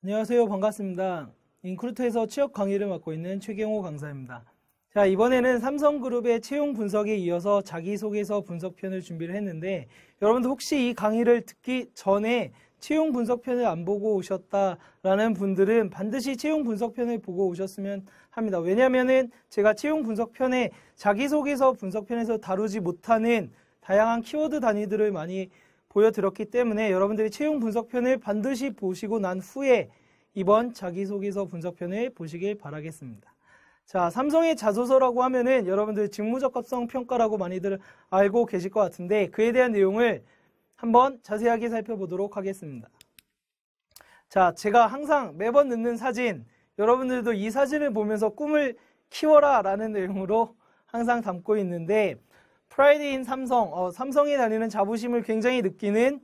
안녕하세요. 반갑습니다. 인크루트에서 취업 강의를 맡고 있는 최경호 강사입니다. 자, 이번에는 삼성그룹의 채용 분석에 이어서 자기소개서 분석편을 준비를 했는데, 여러분들 혹시 이 강의를 듣기 전에 채용 분석편을 안 보고 오셨다라는 분들은 반드시 채용 분석편을 보고 오셨으면 합니다. 왜냐면은 제가 채용 분석편에 자기소개서 분석편에서 다루지 못하는 다양한 키워드 단위들을 많이 보여드렸기 때문에 여러분들이 채용 분석편을 반드시 보시고 난 후에 이번 자기소개서 분석편을 보시길 바라겠습니다. 자, 삼성의 자소서라고 하면은 여러분들 직무적합성 평가라고 많이들 알고 계실 것 같은데 그에 대한 내용을 한번 자세하게 살펴보도록 하겠습니다. 자, 제가 항상 매번 넣는 사진, 여러분들도 이 사진을 보면서 꿈을 키워라 라는 내용으로 항상 담고 있는데 프라이드인 삼성, 삼성에 다니는 자부심을 굉장히 느끼는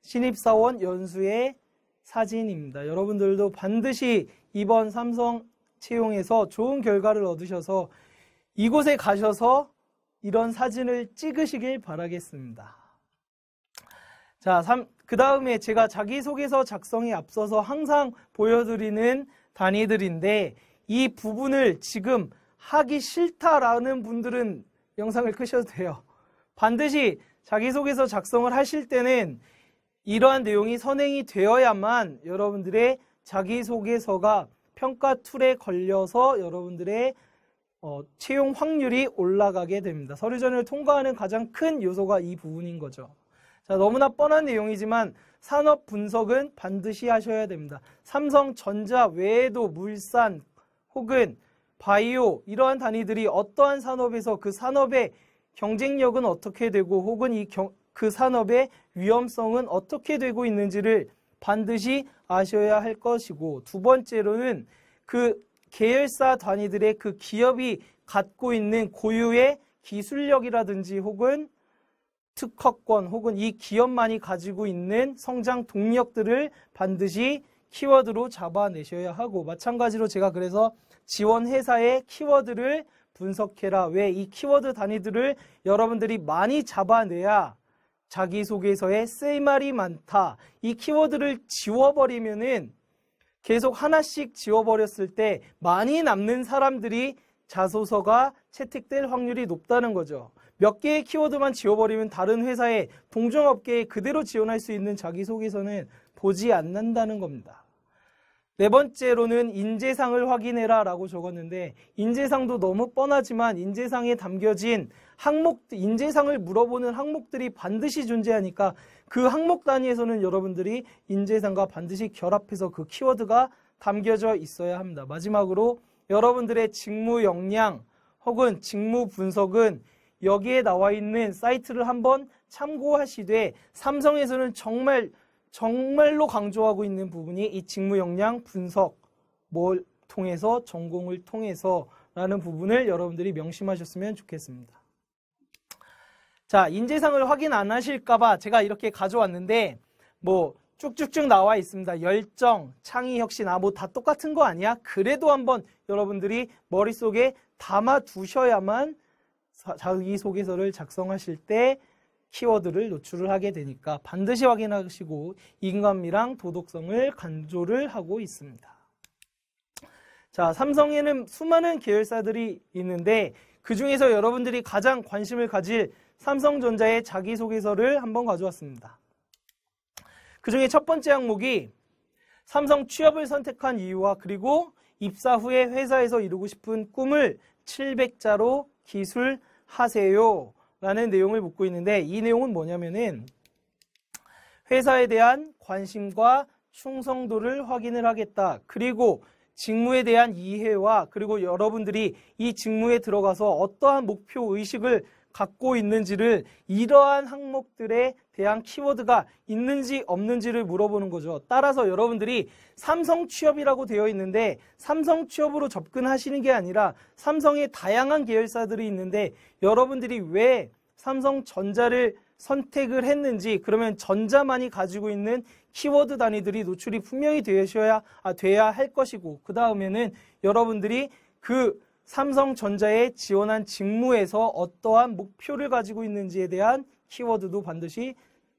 신입사원 연수의 사진입니다. 여러분들도 반드시 이번 삼성 채용에서 좋은 결과를 얻으셔서 이곳에 가셔서 이런 사진을 찍으시길 바라겠습니다. 자, 그 다음에 제가 자기소개서 작성에 앞서서 항상 보여드리는 단위들인데 이 부분을 지금 하기 싫다라는 분들은 영상을 끄셔도 돼요. 반드시 자기소개서 작성을 하실 때는 이러한 내용이 선행이 되어야만 여러분들의 자기소개서가 평가 툴에 걸려서 여러분들의 채용 확률이 올라가게 됩니다. 서류전을 통과하는 가장 큰 요소가 이 부분인 거죠. 자, 너무나 뻔한 내용이지만 산업 분석은 반드시 하셔야 됩니다. 삼성전자 외에도 물산 혹은 바이오 이러한 단위들이 어떠한 산업에서 그 산업의 경쟁력은 어떻게 되고 혹은 그 산업의 위험성은 어떻게 되고 있는지를 반드시 아셔야 할 것이고 두 번째로는 그 계열사 단위들의 그 기업이 갖고 있는 고유의 기술력이라든지 혹은 특허권 혹은 이 기업만이 가지고 있는 성장 동력들을 반드시 키워드로 잡아내셔야 하고 마찬가지로 제가 그래서 지원 회사의 키워드를 분석해라. 왜 이 키워드 단위들을 여러분들이 많이 잡아내야 자기소개서에 쓸 말이 많다. 이 키워드를 지워버리면은 계속 하나씩 지워버렸을 때 많이 남는 사람들이 자소서가 채택될 확률이 높다는 거죠. 몇 개의 키워드만 지워버리면 다른 회사에 동종업계에 그대로 지원할 수 있는 자기소개서는 보지 않는다는 겁니다. 네 번째로는 인재상을 확인해라 라고 적었는데 인재상도 너무 뻔하지만 인재상에 담겨진 인재상을 물어보는 항목들이 반드시 존재하니까 그 항목 단위에서는 여러분들이 인재상과 반드시 결합해서 그 키워드가 담겨져 있어야 합니다. 마지막으로 여러분들의 직무 역량 혹은 직무 분석은 여기에 나와 있는 사이트를 한번 참고하시되 삼성에서는 정말로 강조하고 있는 부분이 이 직무 역량 분석 뭘 통해서 전공을 통해서 라는 부분을 여러분들이 명심하셨으면 좋겠습니다. 자, 인재상을 확인 안 하실까봐 제가 이렇게 가져왔는데 뭐 쭉쭉쭉 나와 있습니다. 열정, 창의, 혁신, 뭐 다 똑같은 거 아니야? 그래도 한번 여러분들이 머릿속에 담아 두셔야만 자기소개서를 작성하실 때 키워드를 노출을 하게 되니까 반드시 확인하시고 인간미랑 도덕성을 강조를 하고 있습니다. 자, 삼성에는 수많은 계열사들이 있는데 그 중에서 여러분들이 가장 관심을 가질 삼성전자의 자기소개서를 한번 가져왔습니다. 그 중에 첫 번째 항목이 삼성 취업을 선택한 이유와 그리고 입사 후에 회사에서 이루고 싶은 꿈을 700자로 기술하세요 라는 내용을 묻고 있는데 이 내용은 뭐냐면은 회사에 대한 관심과 충성도를 확인을 하겠다. 그리고 직무에 대한 이해와 그리고 여러분들이 이 직무에 들어가서 어떠한 목표 의식을 갖고 있는지를 이러한 항목들에 대한 키워드가 있는지 없는지를 물어보는 거죠. 따라서 여러분들이 삼성 취업이라고 되어 있는데 삼성 취업으로 접근하시는 게 아니라 삼성의 다양한 계열사들이 있는데 여러분들이 왜 삼성전자를 선택을 했는지 그러면 전자만이 가지고 있는 키워드 단위들이 노출이 분명히 돼야 할 것이고 그 다음에는 여러분들이 그 삼성전자에 지원한 직무에서 어떠한 목표를 가지고 있는지에 대한 키워드도 반드시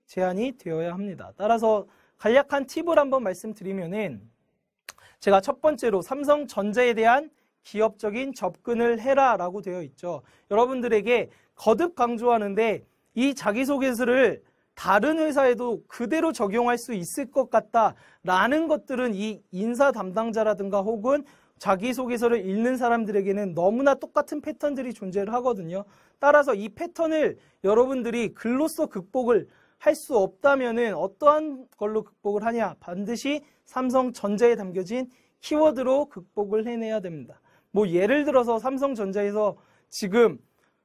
제한이 되어야 합니다. 따라서 간략한 팁을 한번 말씀드리면은 제가 첫 번째로 삼성전자에 대한 기업적인 접근을 해라라고 되어 있죠. 여러분들에게 거듭 강조하는데 이 자기소개서를 다른 회사에도 그대로 적용할 수 있을 것 같다라는 것들은 이 인사 담당자라든가 혹은 자기소개서를 읽는 사람들에게는 너무나 똑같은 패턴들이 존재를 하거든요. 따라서 이 패턴을 여러분들이 글로써 극복을 할 수 없다면은 어떠한 걸로 극복을 하냐? 반드시 삼성전자에 담겨진 키워드로 극복을 해내야 됩니다. 뭐 예를 들어서 삼성전자에서 지금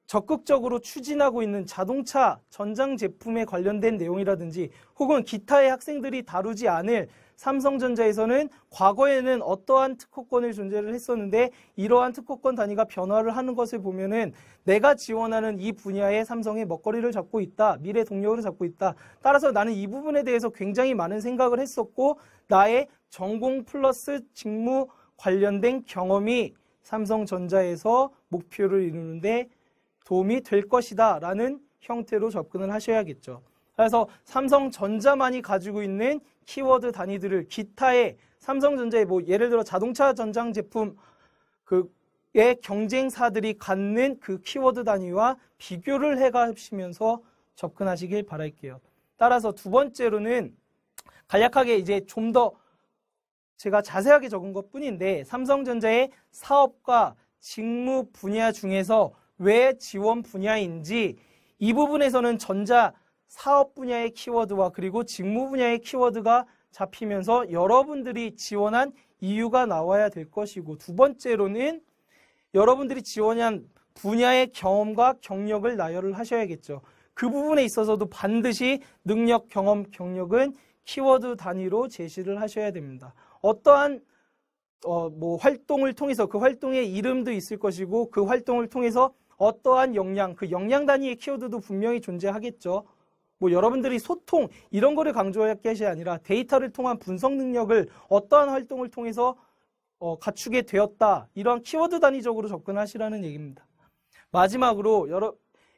적극적으로 추진하고 있는 자동차 전장 제품에 관련된 내용이라든지 혹은 기타의 학생들이 다루지 않을 삼성전자에서는 과거에는 어떠한 특허권을 존재를 했었는데 이러한 특허권 단위가 변화를 하는 것을 보면은 내가 지원하는 이 분야에 삼성의 먹거리를 잡고 있다. 미래 동력을 잡고 있다. 따라서 나는 이 부분에 대해서 굉장히 많은 생각을 했었고 나의 전공 플러스 직무 관련된 경험이 삼성전자에서 목표를 이루는데 도움이 될 것이다 라는 형태로 접근을 하셔야겠죠. 그래서 삼성전자만이 가지고 있는 키워드 단위들을 기타의 삼성전자의 뭐 예를 들어 자동차 전장 제품 의 경쟁사들이 갖는 그 키워드 단위와 비교를 해가시면서 접근하시길 바랄게요. 따라서 두 번째로는 간략하게 이제 좀 더 제가 자세하게 적은 것 뿐인데 삼성전자의 사업과 직무 분야 중에서 왜 지원 분야인지 이 부분에서는 전자 사업 분야의 키워드와 그리고 직무 분야의 키워드가 잡히면서 여러분들이 지원한 이유가 나와야 될 것이고 두 번째로는 여러분들이 지원한 분야의 경험과 경력을 나열을 하셔야겠죠. 그 부분에 있어서도 반드시 능력, 경험, 경력은 키워드 단위로 제시를 하셔야 됩니다. 어떠한 뭐 활동을 통해서 그 활동의 이름도 있을 것이고 그 활동을 통해서 어떠한 역량, 그 역량 단위의 키워드도 분명히 존재하겠죠. 뭐 여러분들이 소통 이런 거를 강조할 것이 아니라 데이터를 통한 분석 능력을 어떠한 활동을 통해서 갖추게 되었다. 이러한 키워드 단위적으로 접근하시라는 얘기입니다. 마지막으로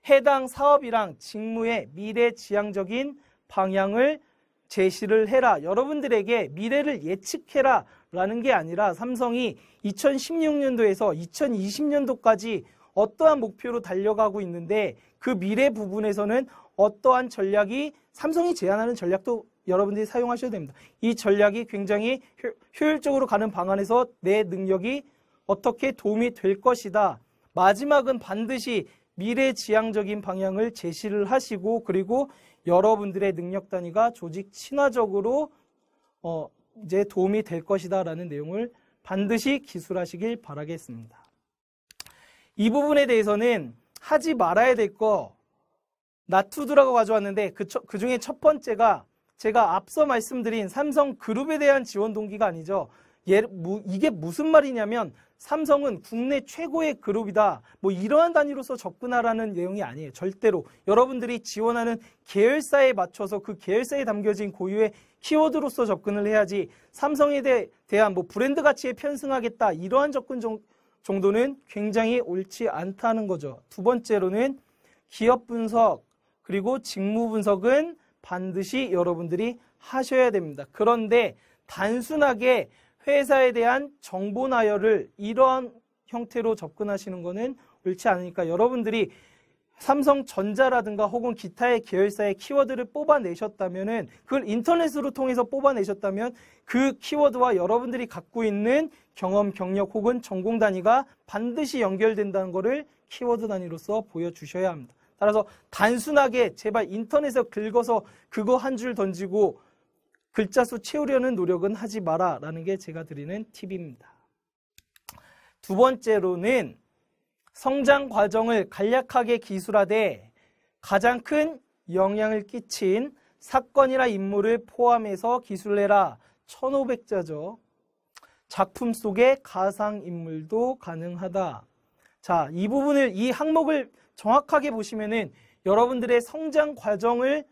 해당 사업이랑 직무의 미래지향적인 방향을 제시를 해라. 여러분들에게 미래를 예측해라 라는 게 아니라 삼성이 2016년도에서 2020년도까지 어떠한 목표로 달려가고 있는데 그 미래 부분에서는 어떠한 전략이 삼성이 제안하는 전략도 여러분들이 사용하셔야 됩니다. 이 전략이 굉장히 효율적으로 가는 방안에서 내 능력이 어떻게 도움이 될 것이다. 마지막은 반드시 미래지향적인 방향을 제시를 하시고 그리고 여러분들의 능력 단위가 조직 친화적으로 이제 도움이 될 것이다 라는 내용을 반드시 기술하시길 바라겠습니다. 이 부분에 대해서는 하지 말아야 될 거 나투두라고 가져왔는데 그 중에 첫 번째가 제가 앞서 말씀드린 삼성그룹에 대한 지원 동기가 아니죠. 이게 무슨 말이냐면 삼성은 국내 최고의 그룹이다. 뭐 이러한 단위로서 접근하라는 내용이 아니에요. 절대로. 여러분들이 지원하는 계열사에 맞춰서 그 계열사에 담겨진 고유의 키워드로서 접근을 해야지 삼성에 대한 뭐 브랜드 가치에 편승하겠다. 이러한 접근 정도는 굉장히 옳지 않다는 거죠. 두 번째로는 기업 분석 그리고 직무 분석은 반드시 여러분들이 하셔야 됩니다. 그런데 단순하게 회사에 대한 정보 나열을 이러한 형태로 접근하시는 것은 옳지 않으니까 여러분들이 삼성전자라든가 혹은 기타의 계열사의 키워드를 뽑아내셨다면은 그걸 인터넷으로 통해서 뽑아내셨다면 그 키워드와 여러분들이 갖고 있는 경험, 경력 혹은 전공 단위가 반드시 연결된다는 것을 키워드 단위로서 보여주셔야 합니다. 따라서 단순하게 제발 인터넷에서 긁어서 그거 한 줄 던지고 글자 수 채우려는 노력은 하지 마라 라는 게 제가 드리는 팁입니다. 두 번째로는 성장 과정을 간략하게 기술하되 가장 큰 영향을 끼친 사건이나 인물을 포함해서 기술해라. 1500자죠. 작품 속의 가상인물도 가능하다. 자, 이 부분을, 이 항목을 정확하게 보시면은 여러분들의 성장 과정을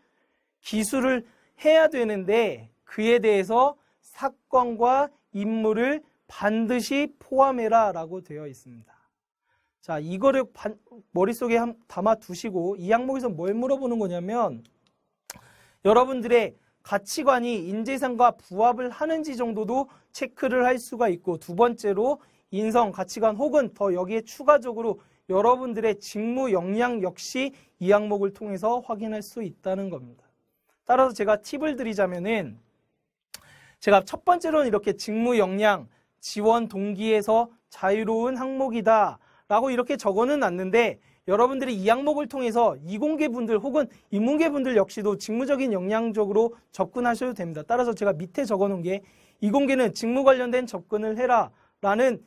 기술을 해야 되는데 그에 대해서 사건과 인물을 반드시 포함해라 라고 되어 있습니다. 자, 이거를 머릿속에 담아 두시고 이 항목에서 뭘 물어보는 거냐면 여러분들의 가치관이 인재상과 부합을 하는지 정도도 체크를 할 수가 있고, 두 번째로 인성, 가치관 혹은 더 여기에 추가적으로 여러분들의 직무 역량 역시 이 항목을 통해서 확인할 수 있다는 겁니다. 따라서 제가 팁을 드리자면은, 제가 첫 번째로는 이렇게 직무 역량, 지원 동기에서 자유로운 항목이다 라고 이렇게 적어는 놨는데, 여러분들이 이 항목을 통해서 이공계분들 혹은 인문계분들 역시도 직무적인 역량적으로 접근하셔도 됩니다. 따라서 제가 밑에 적어놓은 게, 이공계는 직무 관련된 접근을 해라 라는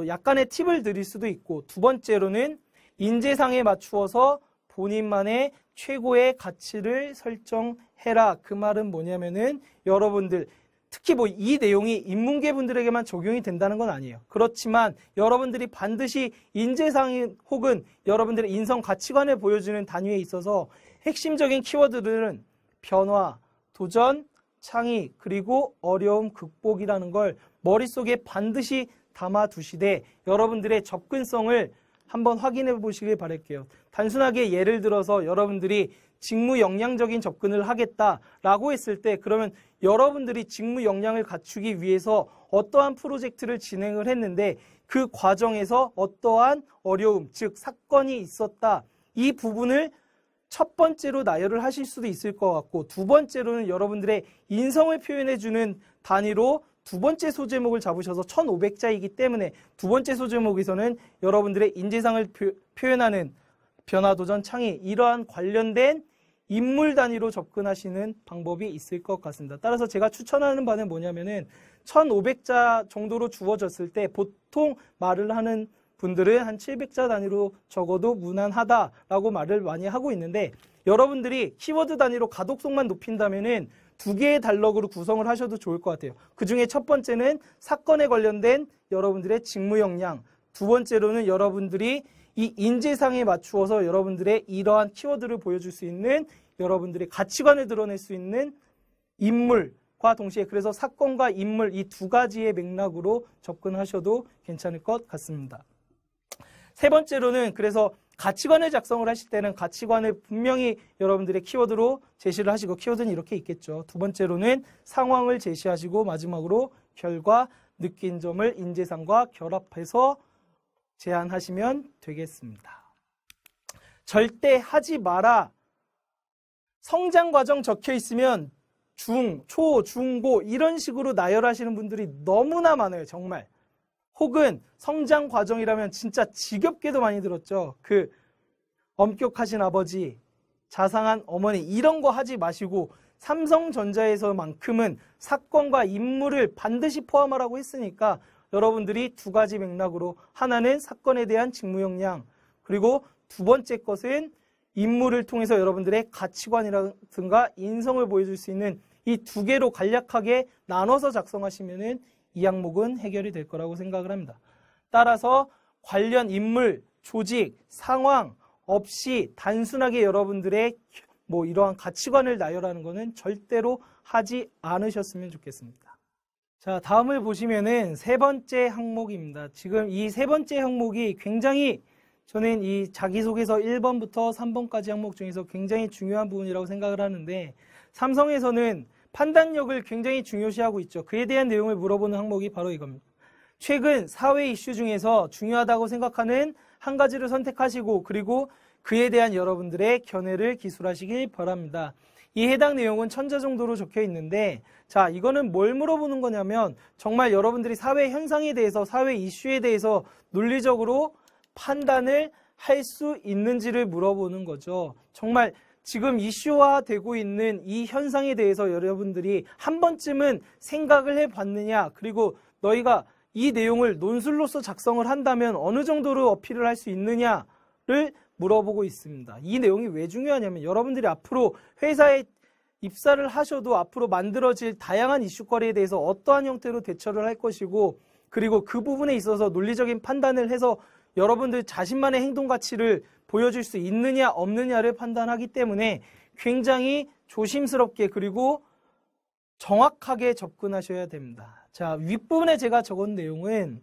약간의 팁을 드릴 수도 있고, 두 번째로는 인재상에 맞추어서 본인만의 최고의 가치를 설정해라. 그 말은 뭐냐면은, 여러분들 특히 이 내용이 인문계 분들에게만 적용이 된다는 건 아니에요. 그렇지만 여러분들이 반드시 인재상 혹은 여러분들의 인성 가치관을 보여주는 단위에 있어서 핵심적인 키워드들은 변화, 도전, 창의, 그리고 어려움 극복이라는 걸 머릿속에 반드시 담아두시되 여러분들의 접근성을 한번 확인해 보시길 바랄게요. 단순하게 예를 들어서 여러분들이 직무 역량적인 접근을 하겠다라고 했을 때, 그러면 여러분들이 직무 역량을 갖추기 위해서 어떠한 프로젝트를 진행을 했는데 그 과정에서 어떠한 어려움, 즉 사건이 있었다. 이 부분을 첫 번째로 나열을 하실 수도 있을 것 같고, 두 번째로는 여러분들의 인성을 표현해주는 단위로 두 번째 소제목을 잡으셔서 1500자이기 때문에 두 번째 소제목에서는 여러분들의 인재상을 표현하는 변화, 도전, 창의, 이러한 관련된 인물 단위로 접근하시는 방법이 있을 것 같습니다. 따라서 제가 추천하는 바는 뭐냐면은 1500자 정도로 주어졌을 때 보통 말을 하는 분들은 한 700자 단위로 적어도 무난하다라고 말을 많이 하고 있는데, 여러분들이 키워드 단위로 가독성만 높인다면은 두 개의 달럭으로 구성을 하셔도 좋을 것 같아요. 그 중에 첫 번째는 사건에 관련된 여러분들의 직무 역량, 두 번째로는 여러분들이 이 인재상에 맞추어서 여러분들의 이러한 키워드를 보여줄 수 있는 여러분들의 가치관을 드러낼 수 있는 인물과 동시에, 그래서 사건과 인물 이 두 가지의 맥락으로 접근하셔도 괜찮을 것 같습니다. 세 번째로는, 그래서 가치관을 작성을 하실 때는 가치관을 분명히 여러분들의 키워드로 제시를 하시고, 키워드는 이렇게 있겠죠. 두 번째로는 상황을 제시하시고, 마지막으로 결과, 느낀 점을 인재상과 결합해서 제안하시면 되겠습니다. 절대 하지 마라. 성장 과정 적혀 있으면 중, 초, 중, 고 이런 식으로 나열하시는 분들이 너무나 많아요. 정말. 혹은 성장 과정이라면 진짜 지겹게도 많이 들었죠. 그 엄격하신 아버지, 자상한 어머니 이런 거 하지 마시고, 삼성전자에서만큼은 사건과 인물을 반드시 포함하라고 했으니까 여러분들이 두 가지 맥락으로, 하나는 사건에 대한 직무 역량, 그리고 두 번째 것은 인물을 통해서 여러분들의 가치관이라든가 인성을 보여줄 수 있는 이 두 개로 간략하게 나눠서 작성하시면은 이 항목은 해결이 될 거라고 생각을 합니다. 따라서 관련 인물, 조직, 상황 없이 단순하게 여러분들의 이러한 가치관을 나열하는 것은 절대로 하지 않으셨으면 좋겠습니다. 자, 다음을 보시면은 세 번째 항목입니다. 지금 이 세 번째 항목이 굉장히, 저는 이 자기소개서 1번부터 3번까지 항목 중에서 굉장히 중요한 부분이라고 생각을 하는데, 삼성에서는 판단력을 굉장히 중요시하고 있죠. 그에 대한 내용을 물어보는 항목이 바로 이겁니다. 최근 사회 이슈 중에서 중요하다고 생각하는 한 가지를 선택하시고, 그리고 그에 대한 여러분들의 견해를 기술하시길 바랍니다. 이 해당 내용은 1000자 정도로 적혀 있는데, 자, 이거는 뭘 물어보는 거냐면, 정말 여러분들이 사회 현상에 대해서, 사회 이슈에 대해서 논리적으로 판단을 할 수 있는지를 물어보는 거죠. 정말 지금 이슈화되고 있는 이 현상에 대해서 여러분들이 한 번쯤은 생각을 해봤느냐, 그리고 너희가 이 내용을 논술로서 작성을 한다면 어느 정도로 어필을 할 수 있느냐를 물어보고 있습니다. 이 내용이 왜 중요하냐면, 여러분들이 앞으로 회사에 입사를 하셔도 앞으로 만들어질 다양한 이슈거리에 대해서 어떠한 형태로 대처를 할 것이고, 그리고 그 부분에 있어서 논리적인 판단을 해서 여러분들 자신만의 행동 가치를 보여줄 수 있느냐 없느냐를 판단하기 때문에 굉장히 조심스럽게 그리고 정확하게 접근하셔야 됩니다. 자, 윗부분에 제가 적은 내용은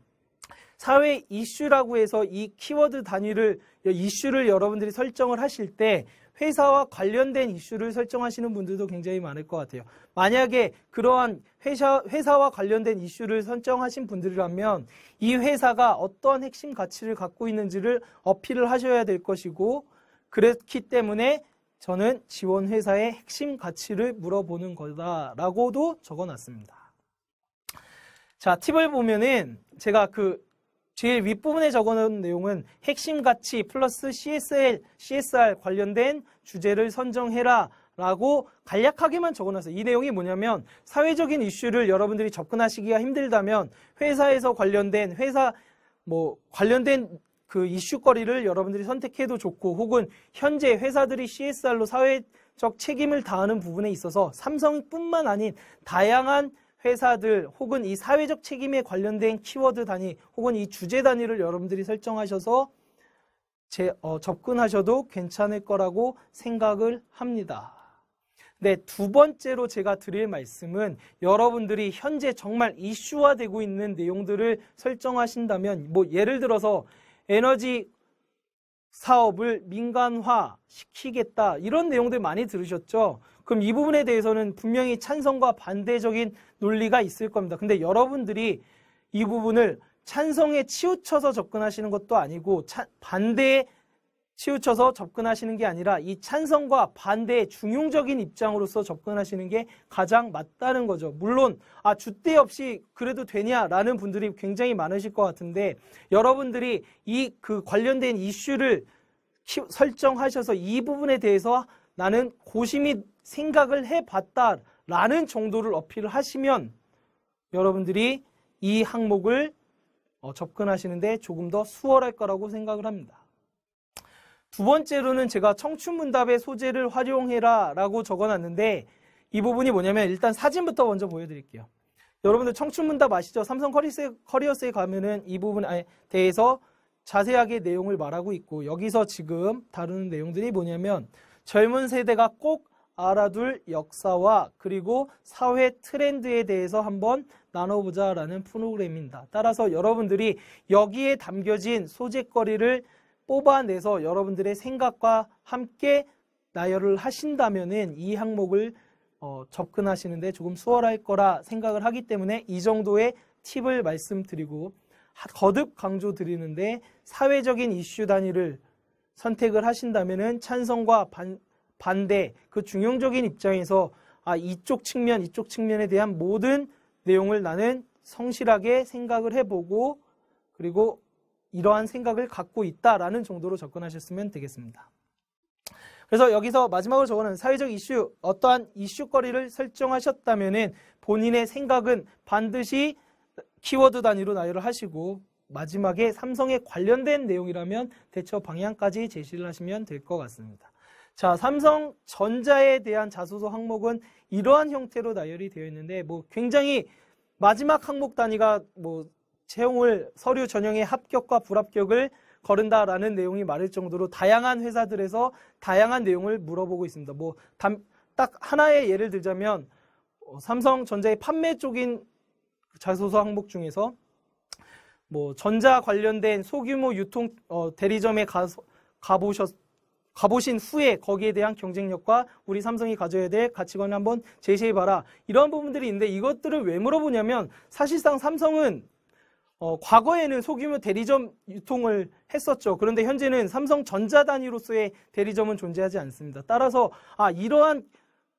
사회 이슈라고 해서 이 키워드 단위를, 이슈를 여러분들이 설정을 하실 때 회사와 관련된 이슈를 설정하시는 분들도 굉장히 많을 것 같아요. 만약에 그러한 회사와 관련된 이슈를 설정하신 분들이라면 이 회사가 어떤 핵심 가치를 갖고 있는지를 어필을 하셔야 될 것이고, 그렇기 때문에 저는 지원 회사의 핵심 가치를 물어보는 거다라고도 적어놨습니다. 자, 팁을 보면은 제가 제일 윗부분에 적어놓은 내용은 핵심 가치 플러스 CSR 관련된 주제를 선정해라 라고 간략하게만 적어놨어요. 이 내용이 뭐냐면, 사회적인 이슈를 여러분들이 접근하시기가 힘들다면 회사에서 관련된 관련된 그 이슈거리를 여러분들이 선택해도 좋고, 혹은 현재 회사들이 CSR로 사회적 책임을 다하는 부분에 있어서 삼성뿐만 아닌 다양한 회사들 혹은 이 사회적 책임에 관련된 키워드 단위 혹은 이 주제 단위를 여러분들이 설정하셔서 접근하셔도 괜찮을 거라고 생각을 합니다. 네, 두 번째로 제가 드릴 말씀은, 여러분들이 현재 정말 이슈화되고 있는 내용들을 설정하신다면, 예를 들어서 에너지 사업을 민간화 시키겠다, 이런 내용들 많이 들으셨죠? 그럼 이 부분에 대해서는 분명히 찬성과 반대적인 논리가 있을 겁니다. 근데 여러분들이 이 부분을 찬성에 치우쳐서 접근하시는 것도 아니고 반대에 치우쳐서 접근하시는 게 아니라 이 찬성과 반대의 중용적인 입장으로서 접근하시는 게 가장 맞다는 거죠. 물론 줏대 없이 그래도 되냐라는 분들이 굉장히 많으실 것 같은데, 여러분들이 그 관련된 이슈를 설정하셔서 이 부분에 대해서 나는 고심히 생각을 해봤다라는 정도를 어필을 하시면 여러분들이 이 항목을 접근하시는데 조금 더 수월할 거라고 생각을 합니다. 두 번째로는 제가 청춘문답의 소재를 활용해라 라고 적어놨는데, 이 부분이 뭐냐면, 일단 사진부터 먼저 보여드릴게요. 여러분들 청춘문답 아시죠? 삼성 커리어스에 가면은 이 부분에 대해서 자세하게 내용을 말하고 있고, 여기서 지금 다루는 내용들이 뭐냐면, 젊은 세대가 꼭 알아둘 역사와 그리고 사회 트렌드에 대해서 한번 나눠보자라는 프로그램입니다. 따라서 여러분들이 여기에 담겨진 소재거리를 뽑아내서 여러분들의 생각과 함께 나열을 하신다면은 이 항목을 접근하시는데 조금 수월할 거라 생각을 하기 때문에 이 정도의 팁을 말씀드리고, 거듭 강조드리는데, 사회적인 이슈 단위를 선택을 하신다면은 찬성과 반대, 그 중용적인 입장에서 이쪽 측면에 대한 모든 내용을 나는 성실하게 생각을 해보고, 그리고 이러한 생각을 갖고 있다라는 정도로 접근하셨으면 되겠습니다. 그래서 여기서 마지막으로 적어놓은 사회적 이슈, 어떠한 이슈거리를 설정하셨다면은 본인의 생각은 반드시 키워드 단위로 나열을 하시고, 마지막에 삼성에 관련된 내용이라면 대처 방향까지 제시를 하시면 될 것 같습니다. 자, 삼성전자에 대한 자소서 항목은 이러한 형태로 나열이 되어 있는데, 굉장히 마지막 항목 단위가 채용을 서류 전형의 합격과 불합격을 거른다라는 내용이 많을 정도로 다양한 회사들에서 다양한 내용을 물어보고 있습니다. 딱 하나의 예를 들자면, 삼성전자의 판매 쪽인 자소서 항목 중에서 전자 관련된 소규모 유통 대리점에 가보신 후에 거기에 대한 경쟁력과 우리 삼성이 가져야 될 가치관을 한번 제시해봐라, 이런 부분들이 있는데, 이것들을 왜 물어보냐면, 사실상 삼성은 과거에는 소규모 대리점 유통을 했었죠. 그런데 현재는 삼성전자 단위로서의 대리점은 존재하지 않습니다. 따라서 이러한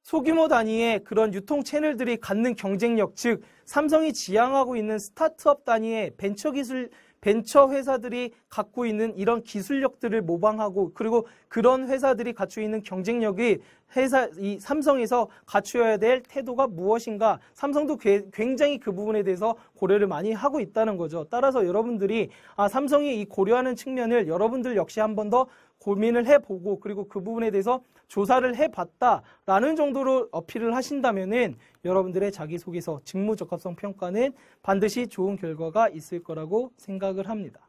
소규모 단위의 그런 유통 채널들이 갖는 경쟁력, 즉 삼성이 지향하고 있는 스타트업 단위의 벤처 회사들이 갖고 있는 이런 기술력들을 모방하고, 그리고 그런 회사들이 갖추고 있는 경쟁력이 이 삼성에서 갖추어야 될 태도가 무엇인가, 삼성도 굉장히 그 부분에 대해서 고려를 많이 하고 있다는 거죠. 따라서 여러분들이 삼성이 이 고려하는 측면을 여러분들 역시 한 번 더 고민을 해보고, 그리고 그 부분에 대해서 조사를 해봤다라는 정도로 어필을 하신다면은 여러분들의 자기소개서, 직무적합성 평가는 반드시 좋은 결과가 있을 거라고 생각을 합니다.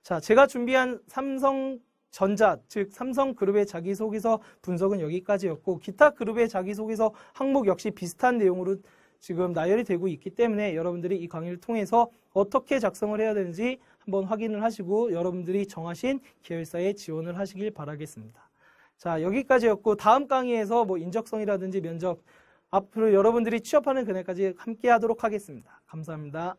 자, 제가 준비한 삼성전자, 즉 삼성그룹의 자기소개서 분석은 여기까지였고, 기타 그룹의 자기소개서 항목 역시 비슷한 내용으로 지금 나열이 되고 있기 때문에 여러분들이 이 강의를 통해서 어떻게 작성을 해야 되는지 한번 확인을 하시고 여러분들이 정하신 계열사에 지원을 하시길 바라겠습니다. 자, 여기까지였고 다음 강의에서 뭐 인적성이라든지 면접 앞으로 여러분들이 취업하는 그날까지 함께 하도록 하겠습니다. 감사합니다.